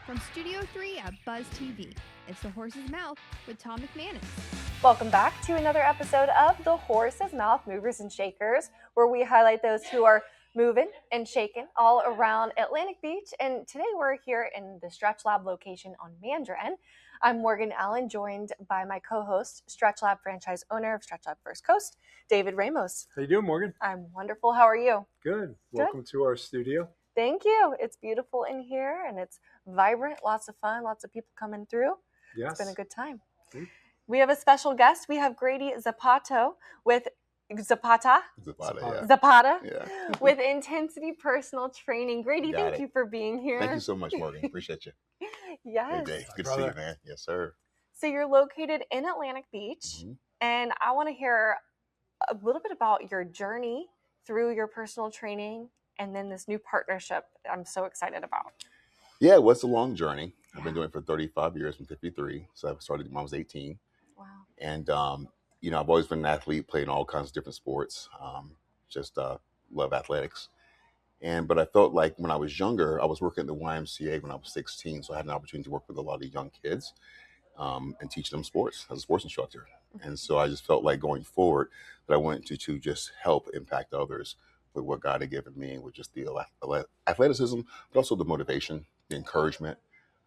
From Studio 3 at Buzz TV, it's The Horse's Mouth with Tom McManus. Welcome back to another episode of The Horse's Mouth Movers and Shakers, where we highlight those who are moving and shaking all around Atlantic Beach. And today we're here in the Stretch Lab location on Mandarin. I'm Morgan Allen, joined by my co-host, Stretch Lab franchise owner of Stretch Lab First Coast, David Ramos. How you doing, Morgan? I'm wonderful. How are you? Good. Welcome to our studio. Thank you. It's beautiful in here and it's vibrant, lots of fun, lots of people coming through. Yes. It's been a good time. Mm-hmm. We have a special guest. We have Grady Zapata with Zapata, Yeah. with Intensity Personal Training. Grady, Got thank it. you for being here. Thank you so much, Morgan. Appreciate you. Yes. Good day. Good to see you, man. Yes, sir. So you're located in Atlantic Beach, and I want to hear a little bit about your journey through your personal training and then this new partnership I'm so excited about. Yeah, well, it's a long journey. I've been doing it for 35 years. I'm 53, so I started when I was 18. Wow. And, I've always been an athlete, playing all kinds of different sports, love athletics. But I felt like when I was younger, I was working at the YMCA when I was 16, so I had an opportunity to work with a lot of young kids and teach them sports as a sports instructor. And so I just felt like going forward that I wanted to just help impact others with what God had given me, with just the athleticism, but also the motivation, the encouragement.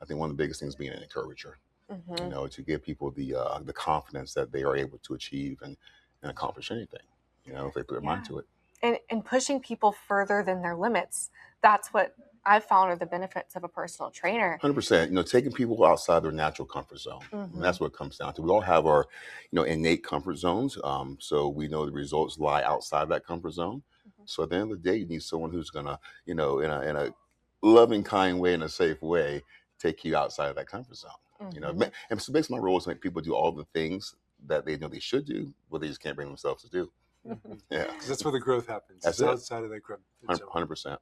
I think one of the biggest things being an encourager, to give people the confidence that they are able to achieve and accomplish anything, if they put their mind to it. And pushing people further than their limits. That's what I've found are the benefits of a personal trainer. 100%. Taking people outside their natural comfort zone. And that's what it comes down to. We all have our, innate comfort zones. So we know the results lie outside that comfort zone. So at the end of the day, you need someone who's gonna, in a loving, kind way, in a safe way, take you outside of that comfort zone. And so basically my role is to make people do all the things that they know they should do, but they just can't bring themselves to do. Yeah, because that's where the growth happens. That's it's it. Outside of that growth. 100%.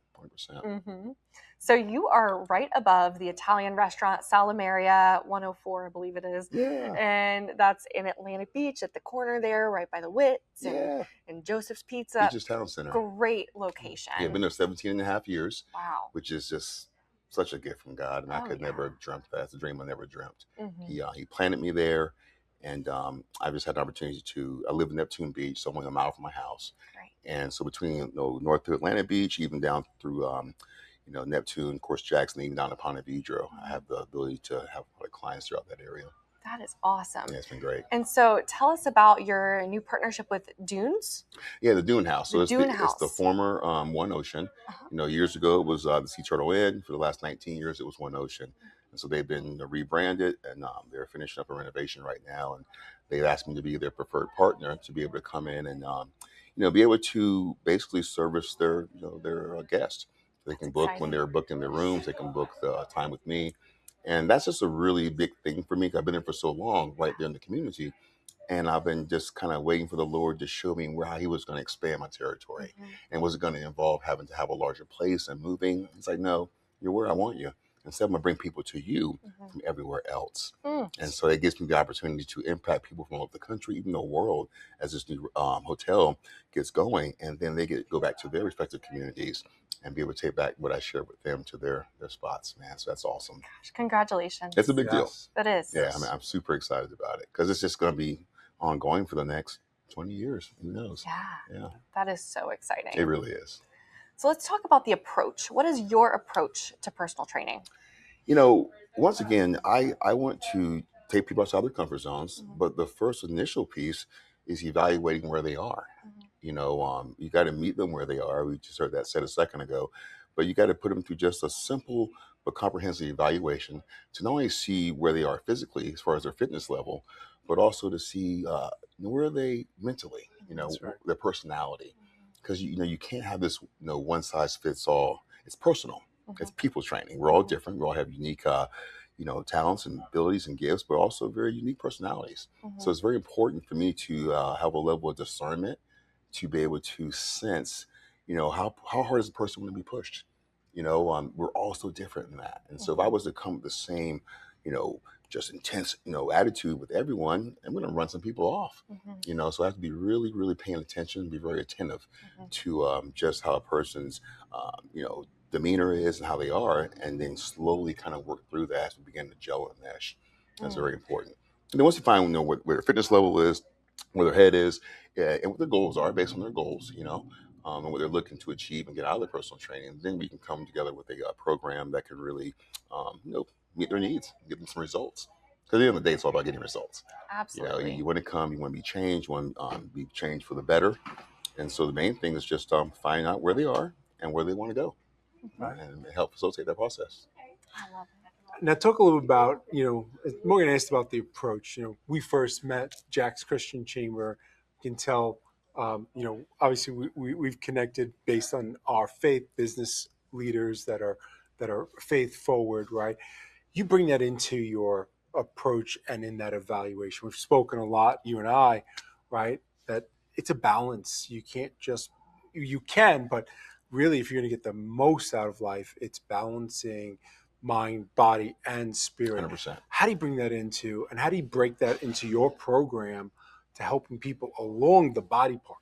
So you are right above the Italian restaurant Salamaria 104, I believe it is. Yeah. And that's in Atlantic Beach at the corner there, right by the Wits and Joseph's Pizza. Beaches Town Center. Great location. Yeah, I've been there 17 and a half years. Wow. Which is just such a gift from God. And I could never have dreamt that. It's a dream I never dreamt. He planted me there. And I just had an opportunity I live in Neptune Beach, so I'm only a mile from my house. Right. And so between north to Atlantic Beach, even down through Neptune, of course, Jackson, even down to Ponte Vedra, I have the ability to have a lot of clients throughout that area. That is awesome. Yeah, it's been great. And so tell us about your new partnership with Dunes. Yeah, the Dune House. So it's the former One Ocean. Years ago it was the Sea Turtle Inn. For the last 19 years, it was One Ocean. And so they've been rebranded, and they're finishing up a renovation right now. And they've asked me to be their preferred partner to be able to come in and, be able to basically service their guests. They can book when they're booked in their rooms. They can book the time with me. And that's just a really big thing for me, because I've been there for so long, right there in the community. And I've been just kind of waiting for the Lord to show me how he was going to expand my territory. And was it going to involve having to have a larger place and moving? It's like, no, you're where I want you. Instead, I'm going to bring people to you from everywhere else. And so it gives me the opportunity to impact people from all over the country, even the world, as this new hotel gets going. And then they go back to their respective communities and be able to take back what I shared with them to their spots, man. So that's awesome. Gosh, congratulations. It's a big deal. That is. Yeah, I'm super excited about it, because it's just going to be ongoing for the next 20 years. Who knows? Yeah. That is so exciting. It really is. So let's talk about the approach. What is your approach to personal training? Once again, I want to take people outside their comfort zones, but the first initial piece is evaluating where they are. You got to meet them where they are. We just heard that said a second ago, but you got to put them through just a simple but comprehensive evaluation to not only see where they are physically as far as their fitness level, but also to see where are they mentally, their personality. Because, you can't have this, one size fits all. It's personal. It's people training. We're all different. We all have unique, talents and abilities and gifts, but also very unique personalities. So it's very important for me to have a level of discernment to be able to sense, how hard is the person going to be pushed? We're all so different in that. And so if I was to come with the same, just intense, attitude with everyone, I'm going to run some people off, so I have to be really, really paying attention, be very attentive to just how a person's, demeanor is and how they are, and then slowly kind of work through that as we begin to gel and mesh. That's very important. And then once you find, what their fitness level is, where their head is, and what their goals are based on their goals, and what they're looking to achieve and get out of their personal training, then we can come together with a program that can really, meet their needs, give them some results. Because at the end of the day, it's all about getting results. Absolutely. You want to come, you want to be changed, you want to be changed for the better. And so the main thing is just finding out where they are and where they want to go, and help facilitate that process. I love it. Now, talk a little about, Morgan asked about the approach. We first met Jack's Christian Chamber. You can tell, obviously we've connected based on our faith, business leaders that are faith forward, right? You bring that into your approach and in that evaluation. We've spoken a lot, you and I, right? That it's a balance. You can, but really, if you're going to get the most out of life, it's balancing mind, body, and spirit. 100%. How do you bring that into, and how do you break that into your program to helping people along the body part?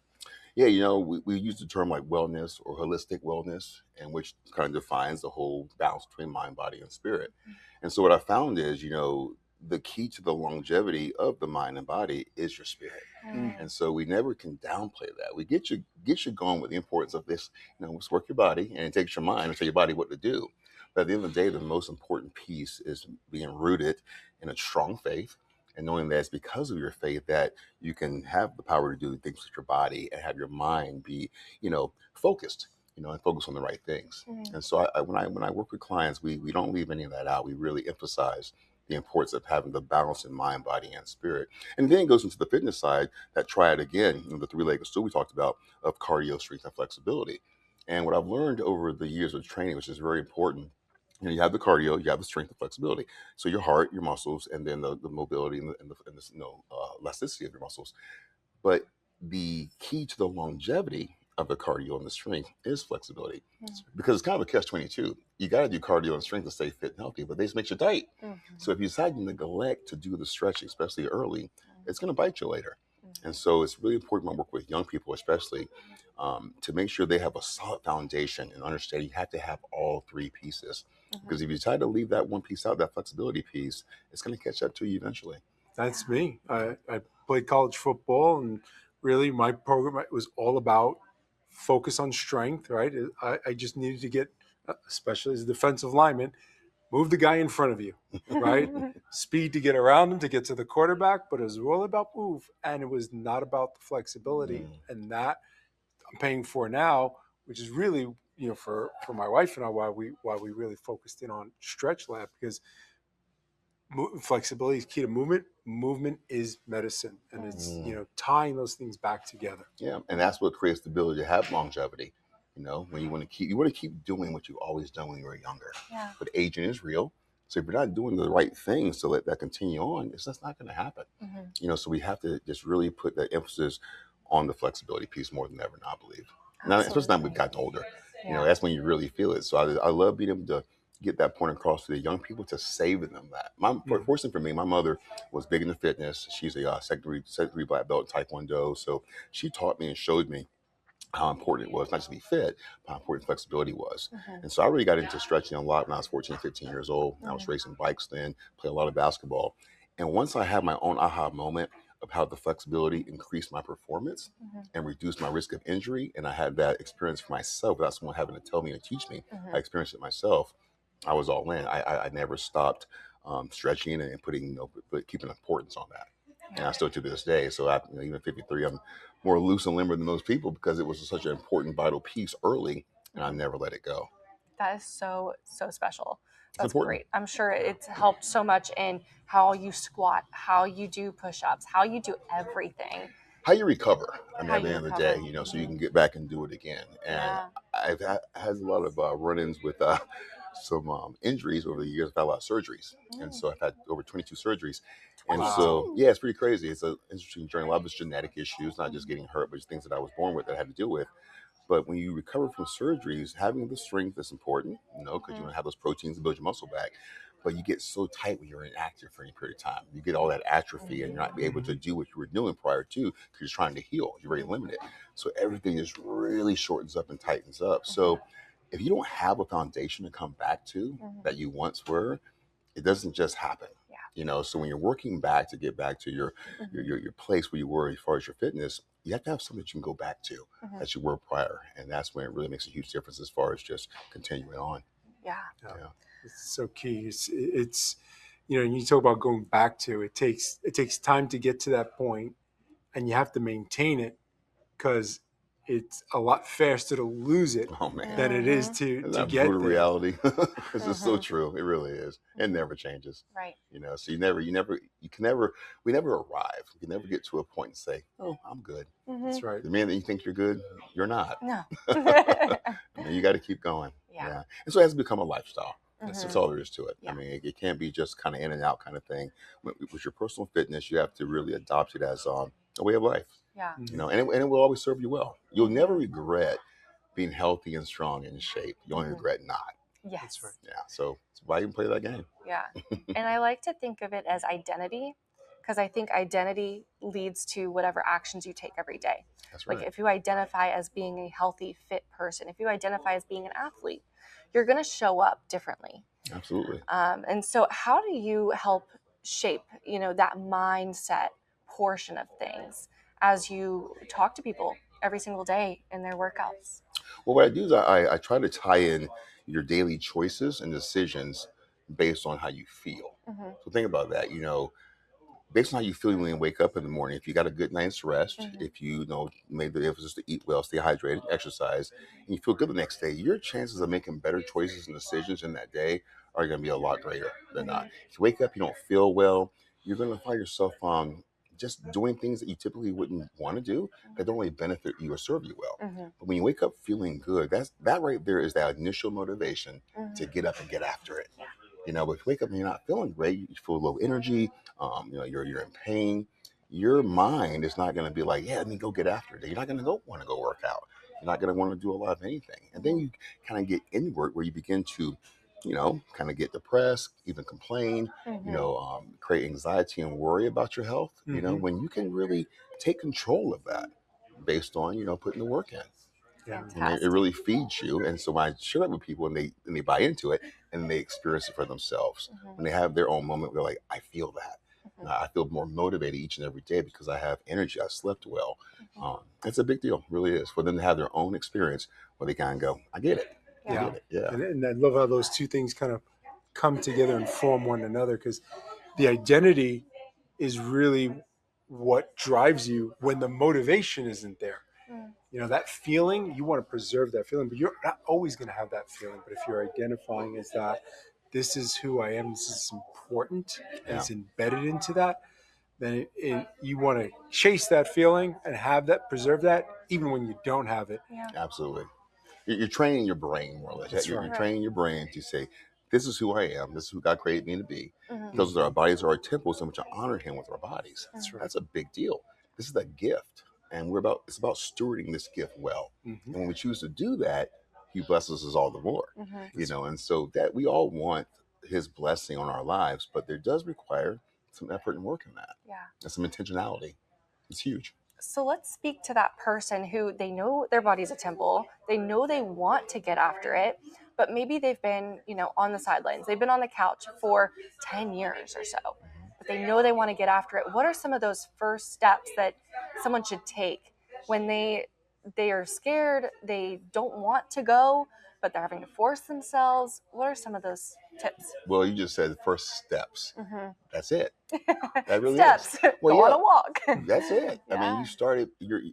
Yeah, we use the term like wellness or holistic wellness, and which kind of defines the whole balance between mind, body, and spirit. And so what I found is, the key to the longevity of the mind and body is your spirit. And so we never can downplay that. We get you going with the importance of this, let's work your body, and it takes your mind and tell your body what to do. But at the end of the day, the most important piece is being rooted in a strong faith, and knowing that it's because of your faith that you can have the power to do things with your body and have your mind be, focused, and focus on the right things. And so when I work with clients, we don't leave any of that out. We really emphasize the importance of having the balance in mind, body, and spirit. And then it goes into the fitness side, that triad again, the three-legged stool we talked about of cardio, strength, and flexibility. And what I've learned over the years of training, which is very important, you have the cardio, you have the strength and flexibility. So your heart, your muscles, and then the mobility and the elasticity of your muscles. But the key to the longevity of the cardio and the strength is flexibility, because it's kind of a catch-22. You got to do cardio and strength to stay fit and healthy, but they just makes you tight. So if you decide to neglect to do the stretching, especially early, it's going to bite you later. And so it's really important when I work with young people, especially, to make sure they have a solid foundation and understand you have to have all three pieces. Because if you decide to leave that one piece out, that flexibility piece, it's going to catch up to you eventually. That's me. I played college football, and really my program was all about focus on strength, right? I just needed to get, especially as a defensive lineman, move the guy in front of you, right? Speed to get around him, to get to the quarterback, but it was all about move, and it was not about the flexibility. And that I'm paying for now, which is really, for my wife and I, why we really focused in on Stretch Lab, because flexibility is key to movement. Movement is medicine, and it's tying those things back together. Yeah, and that's what creates the ability to have longevity. When you want to keep doing what you've always done when you were younger. Yeah. But aging is real, so if you're not doing the right things to let that continue on, it's just not going to happen. So we have to just really put that emphasis on the flexibility piece more than ever. Now, I believe. Now, especially now we've gotten older. That's when you really feel it. So I love being able to get that point across to the young people, to save them that. Fortunately for me, my mother was big into fitness. She's a second degree black belt in Taekwondo. So she taught me and showed me how important it was, not just to be fit, but how important flexibility was. And so I really got into stretching a lot when I was 14, 15 years old. I was racing bikes then, played a lot of basketball. And once I had my own aha moment of how the flexibility increased my performance and reduced my risk of injury, and I had that experience for myself without someone having to tell me and teach me, I experienced it myself. I was all in. I never stopped stretching and putting, but keeping importance on that. And I still to this day. So even at 53, I'm more loose and limber than most people, because it was such an important, vital piece early, and I never let it go. That is so special. That's important. Great. I'm sure it's helped so much in how you squat, how you do push-ups, how you do everything. How you recover, at the end of the day, so you can get back and do it again. And I've had a lot of run-ins with some injuries over the years. I've had a lot of surgeries. And so I've had over 22 surgeries. And so, it's pretty crazy. It's an interesting journey. A lot of it's genetic issues, not just getting hurt, but just things that I was born with that I had to deal with. But when you recover from surgeries, having the strength is important, because you want to have those proteins to build your muscle back. But you get so tight when you're inactive for any period of time. You get all that atrophy, and you're not able to do what you were doing prior to, because you're trying to heal. You're very limited. So everything just really shortens up and tightens up. So if you don't have a foundation to come back to that you once were, it doesn't just happen. Yeah. You know, so when you're working back to get back to your place where you were as far as your fitness, you have to have something that you can go back to that you were prior, and that's when it really makes a huge difference as far as just continuing on. Yeah. Yeah. It's so key. It's you know, you talk about going back to it takes time to get to that point, and you have to maintain it because it's a lot faster to lose it Oh man, than it is isn't to that get brutal there. reality? It's just so true. It really is. It never changes. Right. You know, so we never arrive. We can never get to a point and say, "Oh, I'm good." That's right. The minute that you think you're good, you're not. No. I mean, you got to keep going. Yeah. And so it has to become a lifestyle. That's all there is to it. Yeah. I mean, it can't be just kind of in and out kind of thing. With your personal fitness, you have to really adopt it as a way of life. Yeah. You know, and it will always serve you well. You'll never regret being healthy and strong and in shape. You only regret not. Yes. That's right. Yeah. So why even play that game? Yeah. And I like to think of it as identity, because I think identity leads to whatever actions you take every day. That's right. Like if you identify as being a healthy, fit person, if you identify as being an athlete, you're going to show up differently. Absolutely. And so how do you help shape, that mindset portion of things as you talk to people every single day in their workouts? Well, what I do is I try to tie in your daily choices and decisions based on how you feel. So think about that. You know, based on how you feel when you wake up in the morning, if you got a good night's rest, if you know made the emphasis to eat well, stay hydrated, exercise, and you feel good the next day, your chances of making better choices and decisions in that day are going to be a lot greater than not. If you wake up, you don't feel well, you're going to find yourself just doing things that you typically wouldn't want to do that don't really benefit you or serve you well. But when you wake up feeling good, that right there is that initial motivation to get up and get after it. You know, but if you wake up and you're not feeling great, you feel low energy, you know, you're in pain, your mind is not going to be like, yeah, let me go get after it. You're not going to want to go work out. You're not going to want to do a lot of anything. And then you kind of get inward where you begin to, you know, kind of get depressed, even complain, you know, create anxiety and worry about your health, you know, when you can really take control of that based on, you know, putting the work in. Yeah. And it really feeds you. And so when I share that with people and they buy into it and they experience it for themselves, when they have their own moment, they're like, I feel that. I feel more motivated each and every day because I have energy. I slept well. It's a big deal, really is, for them to have their own experience where they kind of go, I get it. I get it. Yeah. And I love how those two things kind of come together and form one another, because the identity is really what drives you when the motivation isn't there. You know, that feeling, you want to preserve that feeling, but you're not always going to have that feeling. But if you're identifying as that, this is who I am, this is important, and it's embedded into that, then you want to chase that feeling and have that, preserve that, even when you don't have it. Yeah. Absolutely. You're training your brain more or less. That's You're right. training your brain to say, this is who I am. This is who God created me to be. Because our bodies are our temples and we to honor him with our bodies. That's right. That's a big deal. This is a gift. And it's about stewarding this gift well. And when we choose to do that, he blesses us all the more. You know, and so that we all want his blessing on our lives, but there does require some effort and work in that. Yeah. And some intentionality. It's huge. So let's speak to that person who they know their body's a temple. They know they want to get after it, but maybe they've been, on the sidelines. They've been on the couch for 10 years or so, but they know they want to get after it. What are some of those first steps that someone should take when they are scared, they don't want to go, but they're having to force themselves? What are some of those tips? Well, you just said the first steps. That's it. That really Steps. is. Well, Go on a walk. That's it. Yeah. I mean, you started.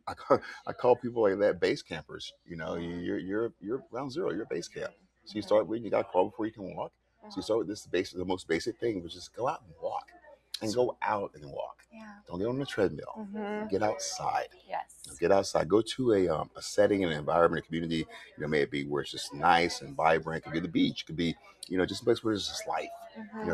I call people like that base campers. You know, you're ground zero. You're base camp. So you start with, you got to crawl before you can walk. So you start with the most basic thing, which is go out and walk, and go out and walk. Yeah. Don't get on the treadmill. Get outside. Yes. Get outside. Go to a setting, an environment, a community. You know, may it be where it's just nice and vibrant. It could be the beach. It could be, just a place where there's just life.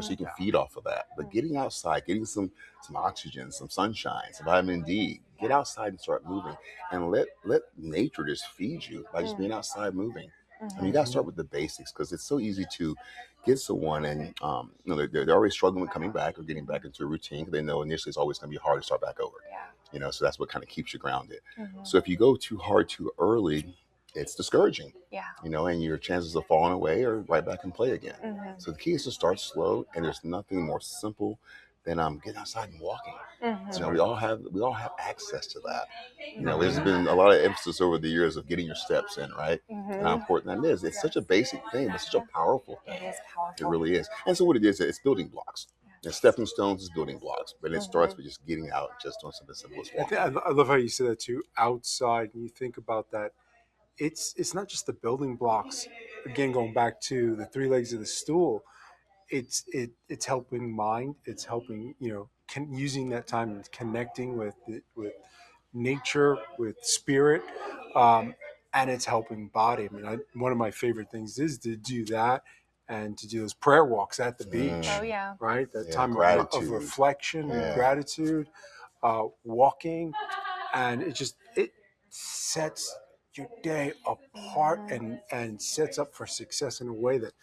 So you can feed off of that. But getting outside, getting some oxygen, some sunshine, some vitamin D. Get outside and start moving, and let nature just feed you by just being outside moving. I mean, you got to start with the basics, because it's so easy to get someone and they're already struggling with coming back or getting back into a routine, because they know initially it's always going to be hard to start back over. Yeah. So that's what kind of keeps you grounded. So if you go too hard too early, it's discouraging. Yeah. And your chances of falling away are right back in play again. Mm-hmm. So the key is to start slow, and there's nothing more simple than getting outside and walking. Mm-hmm. We all have access to that. There's been a lot of emphasis over the years of getting your steps in, right? Mm-hmm. And how important that is. It's such a basic thing, but such a powerful thing. It is powerful. It really is. And so what it is, it's building blocks. And stepping stones is building blocks, but it starts with just getting out, just doing something simple as walking. I love how you said that too. Outside, and you think about that. It's not just the building blocks. Again, going back to the three legs of the stool, it's helping mind. It's helping using that time and connecting with nature, with spirit, and it's helping body. I mean, one of my favorite things is to do that and to do those prayer walks at the beach. Oh yeah. Right, that time of reflection and gratitude, walking, and it sets your day apart and sets up for success in a way that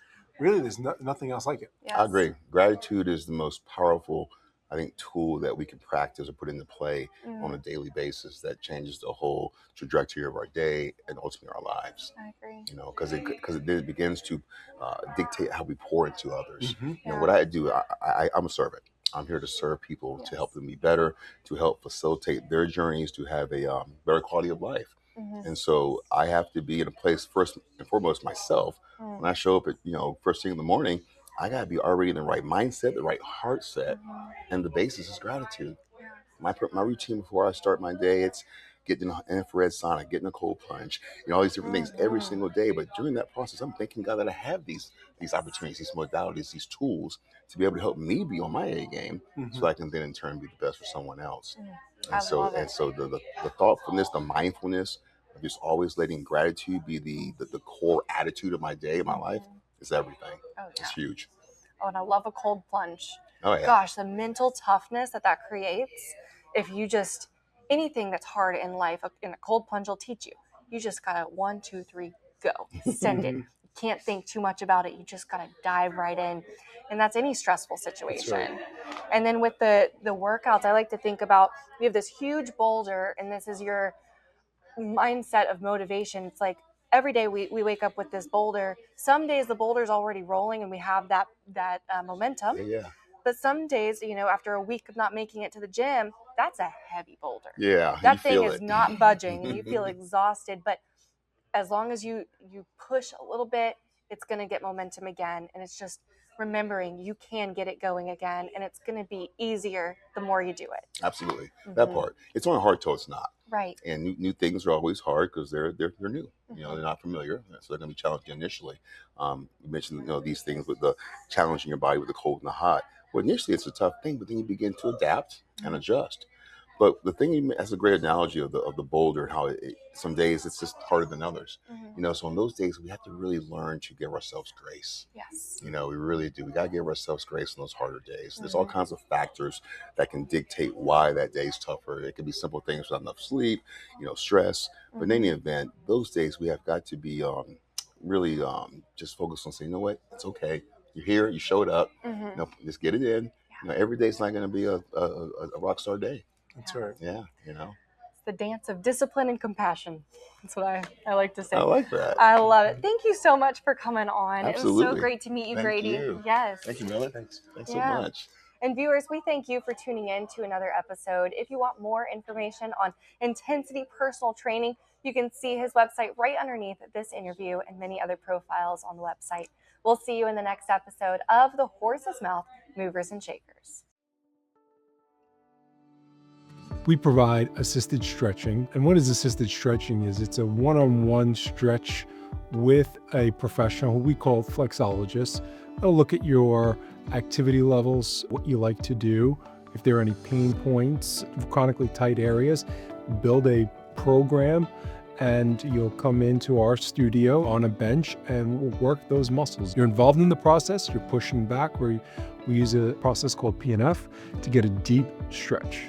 really there's nothing else like it. Yes. I agree. Gratitude is the most powerful, I think, tool that we can practice or put into play on a daily basis that changes the whole trajectory of our day and ultimately our lives. I agree. Because it begins to dictate how we pour into others. Mm-hmm. What I do, I'm a servant. I'm here to serve people, to help them be better, to help facilitate their journeys, to have a better quality of life. And so I have to be in a place first and foremost myself. When I show up at first thing in the morning, I gotta be already in the right mindset, the right heart set, and the basis is gratitude. My routine before I start my day, it's getting an infrared sauna, getting a cold plunge, all these different things every single day. But during that process, I'm thanking God that I have these opportunities, these modalities, these tools to be able to help me be on my A game, so I can then in turn be the best for someone else. And so the thoughtfulness, the mindfulness of just always letting gratitude be the core attitude of my day, my life, is everything. Oh, yeah. It's huge. Oh, and I love a cold plunge. Oh yeah. Gosh, the mental toughness that creates. If you just anything that's hard in life, in a cold plunge will teach you. You just gotta 1, 2, 3, go. Send it. You can't think too much about it. You just gotta dive right in. And that's any stressful situation. Right. And then with the workouts, I like to think about, we have this huge boulder, and this is your mindset of motivation. It's like every day we wake up with this boulder. Some days the boulder's already rolling and we have that momentum. Yeah. But some days, after a week of not making it to the gym, that's a heavy boulder. Yeah. That thing is not budging and you feel exhausted. But as long as you push a little bit, it's going to get momentum again. And it's just remembering you can get it going again. And it's going to be easier the more you do it. Absolutely. That part. It's only hard till it's not. Right. And new things are always hard because they're new. They're not familiar, so they're going to be challenging initially. You mentioned these things with the challenging your body with the cold and the hot. Well, initially it's a tough thing, but then you begin to adapt and adjust. But the thing, that's a great analogy of the boulder and how some days it's just harder than others. So on those days we have to really learn to give ourselves grace. Yes. We really do. We got to give ourselves grace on those harder days. There's all kinds of factors that can dictate why that day's tougher. It can be simple things, not enough sleep, stress. But in any event, those days we have got to be really just focused on saying, you know what, it's okay. You're here. You showed up. Just get it in. Every day's not going to be a rock star day. That's right. Yeah, It's the dance of discipline and compassion. That's what I like to say. I like that. I love it. Thank you so much for coming on. Absolutely. It was so great to meet you, Thank Grady. you. Yes. Thank you, Millie. Thanks so Yeah. much. And viewers, we thank you for tuning in to another episode. If you want more information on intensity personal training, you can see his website right underneath this interview and many other profiles on the website. We'll see you in the next episode of The Horse's Mouth Movers and Shakers. We provide assisted stretching. And what is assisted stretching is it's a one-on-one stretch with a professional who we call flexologist. They'll look at your activity levels, what you like to do, if there are any pain points, chronically tight areas, build a program, and you'll come into our studio on a bench and we'll work those muscles. You're involved in the process, you're pushing back, where we use a process called PNF to get a deep stretch.